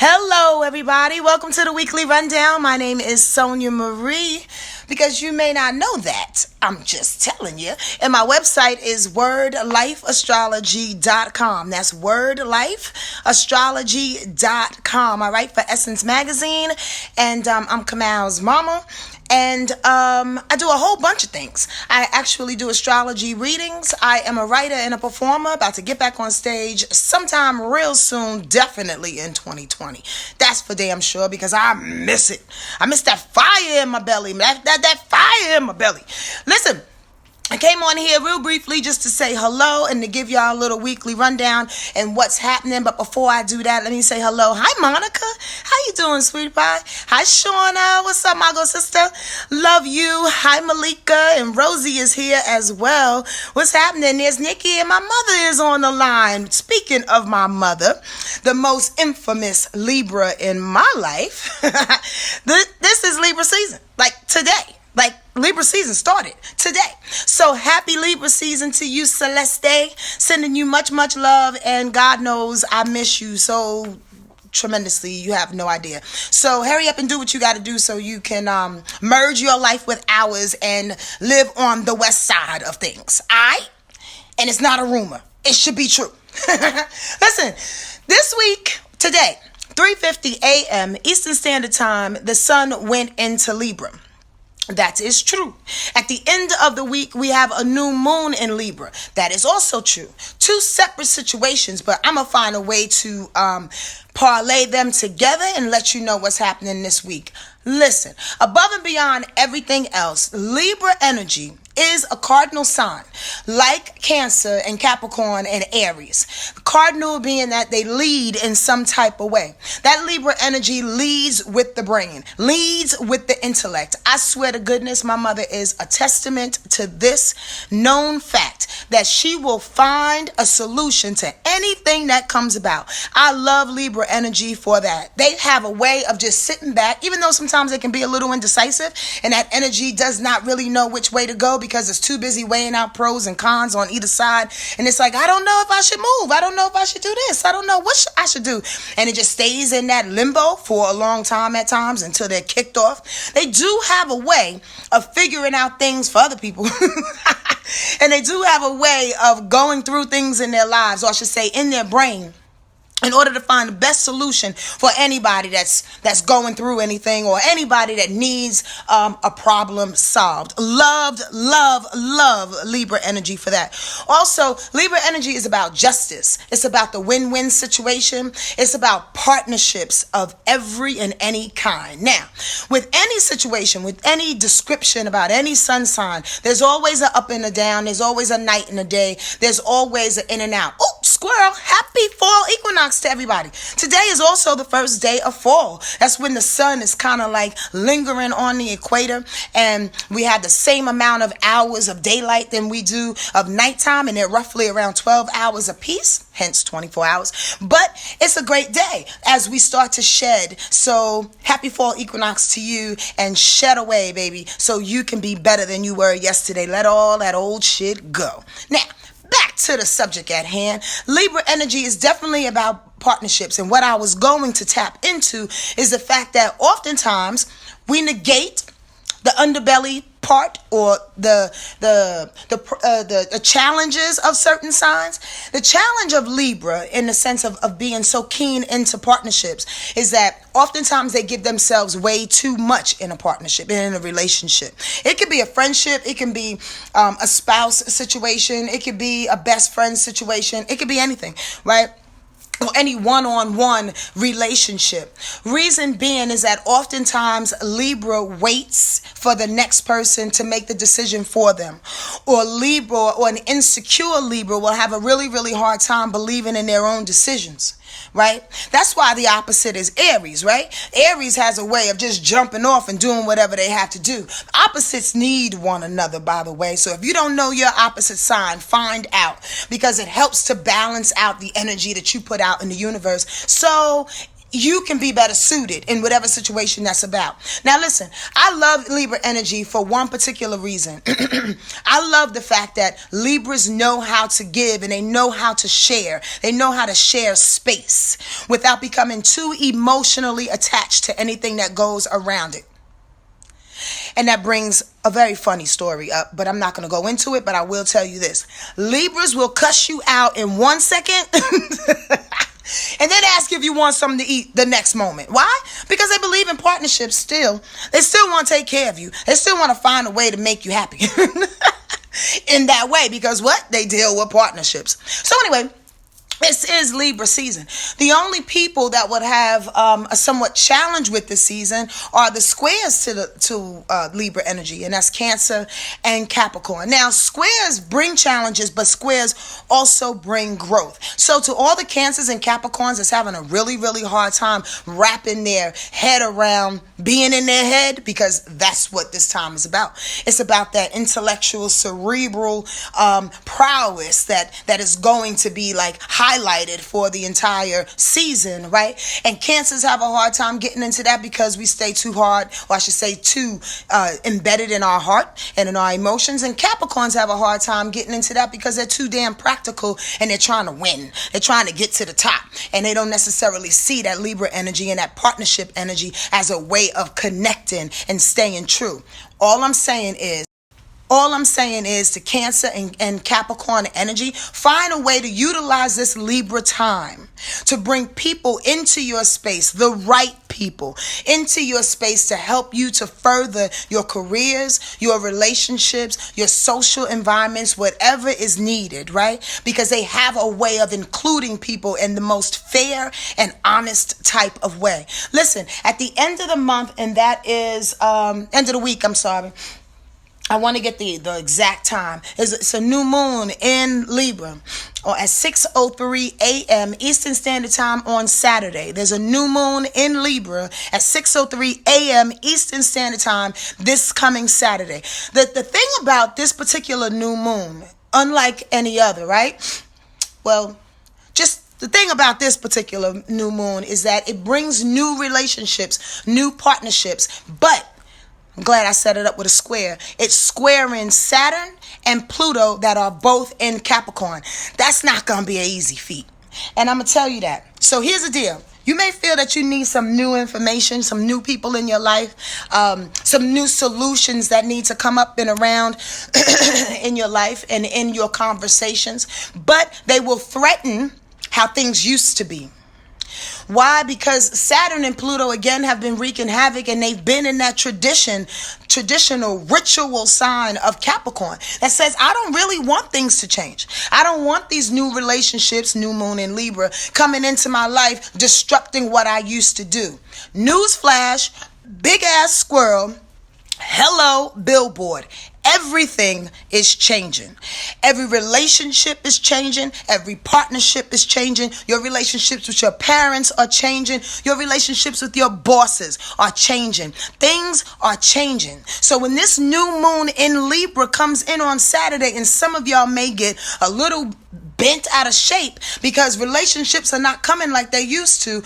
Hello, everybody. Welcome to the weekly rundown. My name is Sonja Marie. Because you may not know that, I'm just telling you. And my website is wordlifeastrology.com. That's wordlifeastrology.com. I write for Essence Magazine, and I'm Kamal's mama. And I do a whole bunch of things. I actually do astrology readings. I am a writer and a performer, about to get back on stage sometime real soon, definitely in 2020. That's for damn sure, because I miss it. I miss that fire in my belly, that fire in my belly. Listen, I came on here real briefly just to say hello and to give y'all a little weekly rundown and what's happening. But before I do that, let me say hello. Hi, Monica. How you doing, sweetie pie? Hi, Shauna. What's up, my good sister? Love you. Hi, Malika. And Rosie is here as well. What's happening? There's Nikki and my mother is on the line. Speaking of my mother, the most infamous Libra in my life, this is Libra season. Like today. Like Libra season started today. So happy Libra season to you, Celeste. Sending you much, much love. And God knows I miss you so tremendously. You have no idea. So hurry up and do what you got to do so you can merge your life with ours and live on the west side of things. Alright? And it's not a rumor. It should be true. Listen, this week, today, 3:50 a.m. Eastern Standard Time, the sun went into Libra. That is true. At the end of the week, we have a new moon in Libra. That is also true. Two separate situations, but I'm going to find a way to parlay them together and let you know what's happening this week. Listen, above and beyond everything else, Libra energy is a cardinal sign, like Cancer and Capricorn and Aries. Cardinal being that they lead in some type of way. That Libra energy leads with the brain, leads with the intellect. I swear to goodness, my mother is a testament to this known fact that she will find a solution to anything that comes about. I love Libra energy for that. They have a way of just sitting back, even though sometimes they can be a little indecisive, and that energy does not really know which way to go because it's too busy weighing out pros and cons on either side. And it's like, I don't know if I should move. I don't know if I should do this. I don't know what I should do. And it just stays in that limbo for a long time at times until they're kicked off. They do have a way of figuring out things for other people. And they do have a way of going through things in their lives, or I should say in their brain, in order to find the best solution for anybody that's going through anything, or anybody that needs a problem solved. Love Libra energy for that. Also, Libra energy is about justice. It's about the win-win situation. It's about partnerships of every and any kind. Now, with any situation, with any description about any sun sign, there's always an up and a down. There's always a night and a day. There's always an in and out. Oh, squirrel, happy fall equinox to everybody. Today is also the first day of fall. That's when the sun is kind of like lingering on the equator, and we have the same amount of hours of daylight than we do of nighttime, and they're roughly around 12 hours apiece, hence 24 hours. But it's a great day as we start to shed. So happy fall equinox to you, and shed away, baby, so you can be better than you were yesterday. Let all that old shit go. Now, back to the subject at hand. Libra energy is definitely about partnerships. And what I was going to tap into is the fact that oftentimes we negate the underbelly part, or the challenges of certain signs. The challenge of Libra, in the sense of being so keen into partnerships, is that oftentimes they give themselves way too much in a partnership, in a relationship. It could be a friendship, it can be a spouse situation, it could be a best friend situation, it could be anything, right? Or any one-on-one relationship. Reason being is that oftentimes Libra waits for the next person to make the decision for them. Or Libra, or an insecure Libra, will have a really, really hard time believing in their own decisions. Right? That's why the opposite is Aries, right? Aries has a way of just jumping off and doing whatever they have to do. Opposites need one another, by the way. So if you don't know your opposite sign, find out, because it helps to balance out the energy that you put out in the universe. So you can be better suited in whatever situation that's about. Now listen, I love Libra energy for one particular reason. I love the fact that Libras know how to give and they know how to share. They know how to share space without becoming too emotionally attached to anything that goes around it. And that brings a very funny story up, but I'm not going to go into it, but I will tell you this. Libras will cuss you out in 1 second and then ask you if you want something to eat the next moment. Why? Because they believe in partnerships still. They still want to take care of you. They still want to find a way to make you happy in that way, because what? They deal with partnerships. So anyway, this is Libra season. The only people that would have a somewhat challenge with this season are the squares to Libra energy, and that's Cancer and Capricorn. Now, squares bring challenges, but squares also bring growth. So to all the Cancers and Capricorns that's having a really, really hard time wrapping their head around being in their head, because that's what this time is about. It's about that intellectual, cerebral prowess that is going to be like highlighted for the entire season, right? And Cancers have a hard time getting into that because we stay too hard, or I should say too embedded in our heart and in our emotions. And Capricorns have a hard time getting into that because they're too damn practical and they're trying to win. They're trying to get to the top, and they don't necessarily see that Libra energy and that partnership energy as a way of connecting and staying true. All I'm saying is to Cancer and Capricorn energy, find a way to utilize this Libra time to bring people into your space, the right people into your space to help you to further your careers, your relationships, your social environments, whatever is needed, right? Because they have a way of including people in the most fair and honest type of way. Listen, at the end of the month, and that is end of the week, I want to get the exact time. It's a new moon in Libra, or at 6:03 a.m. Eastern Standard Time on Saturday. There's a new moon in Libra at 6:03 a.m. Eastern Standard Time this coming Saturday. The thing about this particular new moon, unlike any other, right? Well, just the thing about this particular new moon is that it brings new relationships, new partnerships, but I'm glad I set it up with a square. It's squaring Saturn and Pluto that are both in Capricorn. That's not going to be an easy feat. And I'm going to tell you that. So here's the deal. You may feel that you need some new information, some new people in your life, some new solutions that need to come up and around in your life and in your conversations. But they will threaten how things used to be. Why? Because Saturn and Pluto again have been wreaking havoc, and they've been in that traditional ritual sign of Capricorn that says, I don't really want things to change. I don't want these new relationships, new moon in Libra, coming into my life, disrupting what I used to do. Newsflash, big ass squirrel. Hello, billboard. Everything is changing. Every relationship is changing. Every partnership is changing. Your relationships with your parents are changing. Your relationships with your bosses are changing. Things are changing. So when this new moon in Libra comes in on Saturday, and some of y'all may get a little bent out of shape because relationships are not coming like they used to,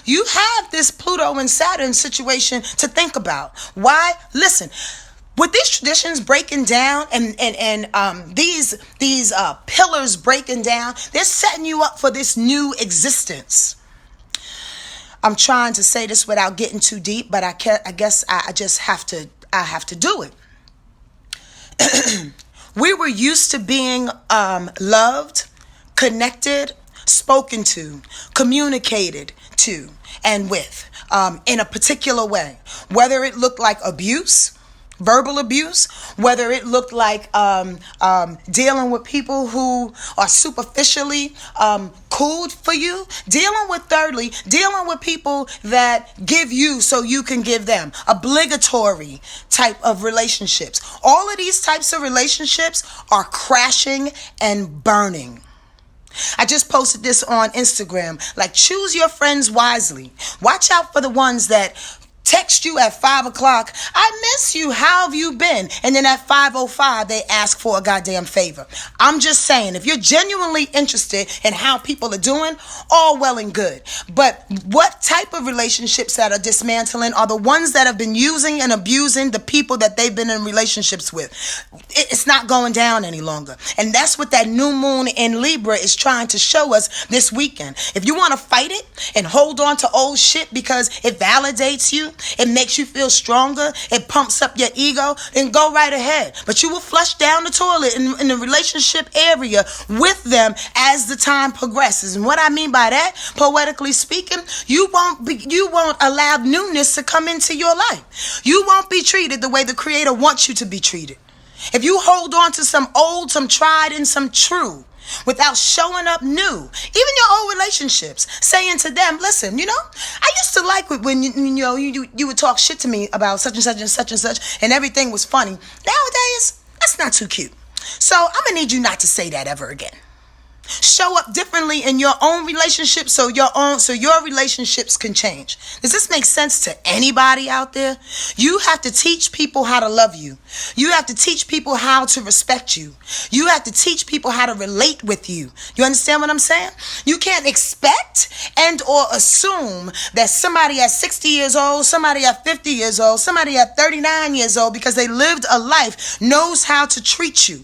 you have this Pluto and Saturn situation to think about. Why? Listen, with these traditions breaking down and these pillars breaking down, they're setting you up for this new existence. I'm trying to say this without getting too deep, but I guess I just have to do it. We were used to being loved, connected, spoken to, communicated to, and with in a particular way. Whether it looked like abuse, verbal abuse, whether it looked like dealing with people who are superficially cool for you, dealing with people that give you so you can give them, obligatory type of relationships. All of these types of relationships are crashing and burning. I just posted this on Instagram. Like, choose your friends wisely. Watch out for the ones that text you at 5 o'clock, I miss you, how have you been? And then at 5:05, they ask for a goddamn favor. I'm just saying, if you're genuinely interested in how people are doing, all well and good. But what type of relationships that are dismantling are the ones that have been using and abusing the people that they've been in relationships with. It's not going down any longer. And that's what that new moon in Libra is trying to show us this weekend. If you want to fight it and hold on to old shit because it validates you, it makes you feel stronger, it pumps up your ego, then go right ahead. But you will flush down the toilet in the relationship area with them as the time progresses. And what I mean by that, poetically speaking, you won't allow newness to come into your life. You won't be treated the way the Creator wants you to be treated. If you hold on to some old, some tried, and some true, without showing up new, even your old relationships, saying to them, listen, I used to like it when you would talk shit to me about such and such and such and such, and everything was funny. Nowadays, that's not too cute. So I'm gonna need you not to say that ever again. Show up differently in your own relationship so your relationships can change. Does this make sense to anybody out there? You have to teach people how to love you. You have to teach people how to respect you. You have to teach people how to relate with you. You understand what I'm saying? You can't expect and or assume that somebody at 60 years old, somebody at 50 years old, somebody at 39 years old, because they lived a life, knows how to treat you.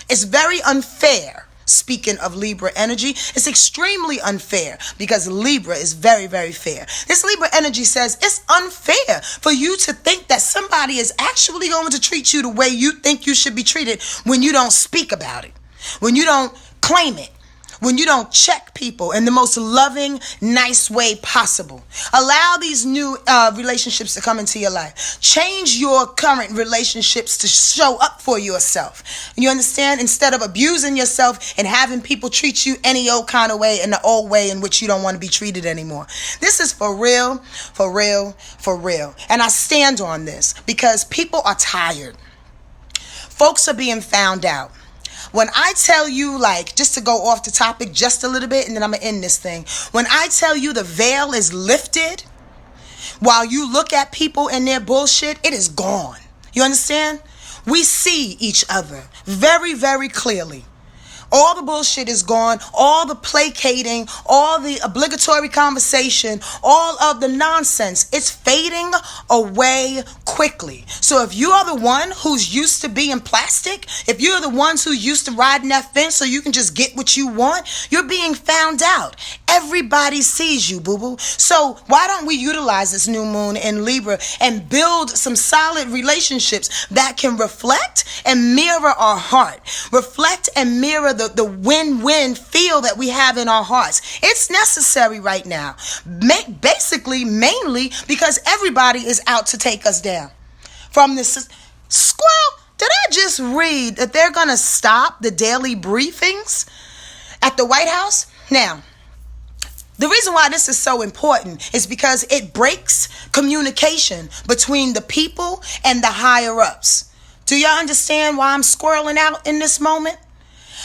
It's very unfair. Speaking of Libra energy, it's extremely unfair because Libra is very, very fair. This Libra energy says it's unfair for you to think that somebody is actually going to treat you the way you think you should be treated when you don't speak about it, when you don't claim it, when you don't check people in the most loving, nice way possible. Allow these new relationships to come into your life. Change your current relationships to show up for yourself. You understand? Instead of abusing yourself and having people treat you any old kind of way, in the old way in which you don't want to be treated anymore. This is for real, for real, for real. And I stand on this because people are tired. Folks are being found out. When I tell you, just to go off the topic just a little bit, and then I'm going to end this thing. When I tell you the veil is lifted, while you look at people and their bullshit, it is gone. You understand? We see each other very, very clearly. All the bullshit is gone, all the placating, all the obligatory conversation, all of the nonsense. It's fading away quickly. So if you are the one who's used to being plastic, if you're the ones who used to riding that fence so you can just get what you want, you're being found out. Everybody sees you, boo-boo. So why don't we utilize this new moon in Libra and build some solid relationships that can reflect and mirror our heart. Reflect and mirror the win-win feel that we have in our hearts. It's necessary right now. Basically, mainly because everybody is out to take us down. From this squirrel, did I just read that they're going to stop the daily briefings at the White House? Now, the reason why this is so important is because it breaks communication between the people and the higher ups. Do y'all understand why I'm squirreling out in this moment?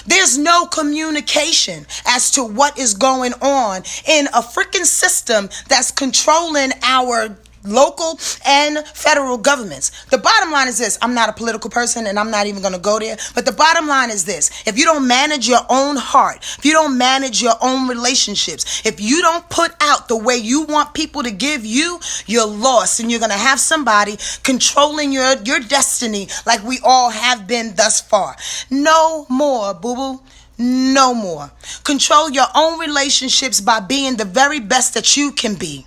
There's no communication as to what is going on in a freaking system that's controlling our local and federal governments. The bottom line is this. I'm not a political person and I'm not even going to go there. But the bottom line is this. If you don't manage your own heart, if you don't manage your own relationships, if you don't put out the way you want people to give you, you're lost. And you're going to have somebody controlling your destiny like we all have been thus far. No more, boo-boo. No more. Control your own relationships by being the very best that you can be.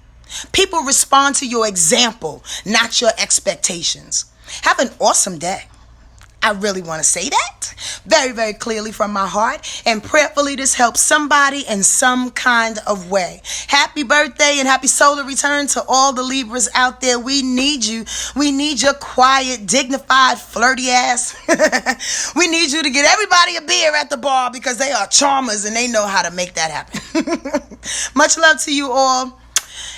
People respond to your example, not your expectations. Have an awesome day. I really want to say that very, very clearly from my heart. And prayerfully, this helps somebody in some kind of way. Happy birthday and happy solar return to all the Libras out there. We need you. We need your quiet, dignified, flirty ass. We need you to get everybody a beer at the bar because they are charmers and they know how to make that happen. Much love to you all.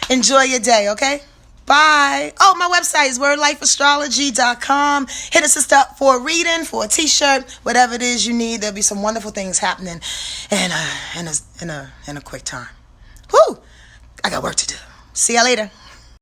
Enjoy your day, okay? Bye. Oh, my website is wordlifeastrology.com. Hit a sister up for a reading, for a t-shirt, whatever it is you need. There'll be some wonderful things happening in a quick time. Whew! I got work to do. See ya later.